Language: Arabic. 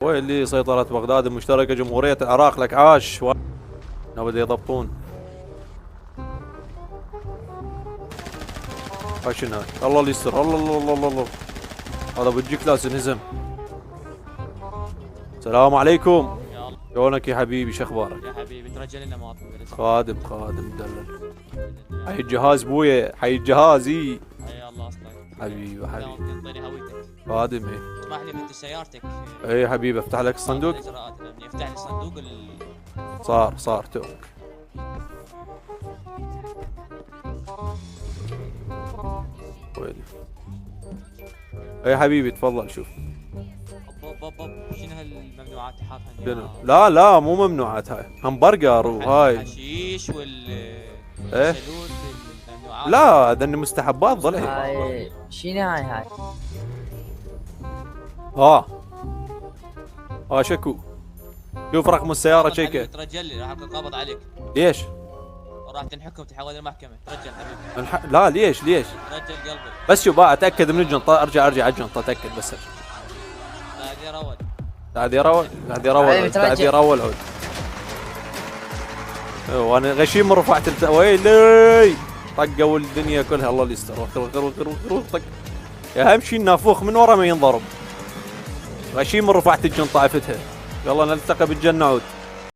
ويلي سيطرة بغداد المشتركة جمهورية العراق لك عاش بدأ يضبطون. شنو هاي؟ الله اللي يستر. الله الله الله الله الله. هذا بيجي كلاس انهزم. السلام عليكم. شلونك يا حبيبي؟ شو اخبارك؟ يا حبيبي ترجى لنا مواطن. خادم مدلل. حي الجهاز بويا، حي الجهاز. اي الله اصلك حبيبي حبيبي. ممكن تعطيني هويتك. خادم ايه. اسمح لي فتش سيارتك. ايه حبيبي افتح لك الصندوق. الاجراءات افتح لي الصندوق صار توك. ويلي. ايه حبيبي تفضل شوف. شنو هالممنوعات حاطها؟ لا مو ممنوعات، هاي همبرجر وهاي الحشيش ايه الممنوعات. لا هذا مستحبات ضلعي. هاي شنو هاي؟ شكو. شوف رقم السيارة تشيكه. ترجل لي راح اتقبض عليك. ليش؟ راح تنحكم تحول المحكمة. ترجل حبيبي. لا ليش؟ ترجل قلبي. بس شوف بقى اتاكد من الجنطة، ارجع على الجنطة اتاكد بس. قاعد يرول عود. وانا غشيم من رفعت ويلي طقوا الدنيا كلها. الله اللي يستر. طق. اهم شيء النافوخ من ورا ما ينضرب. غشيم من رفعت الجنطة عفتها. يلا نلتقي بالجنة عود.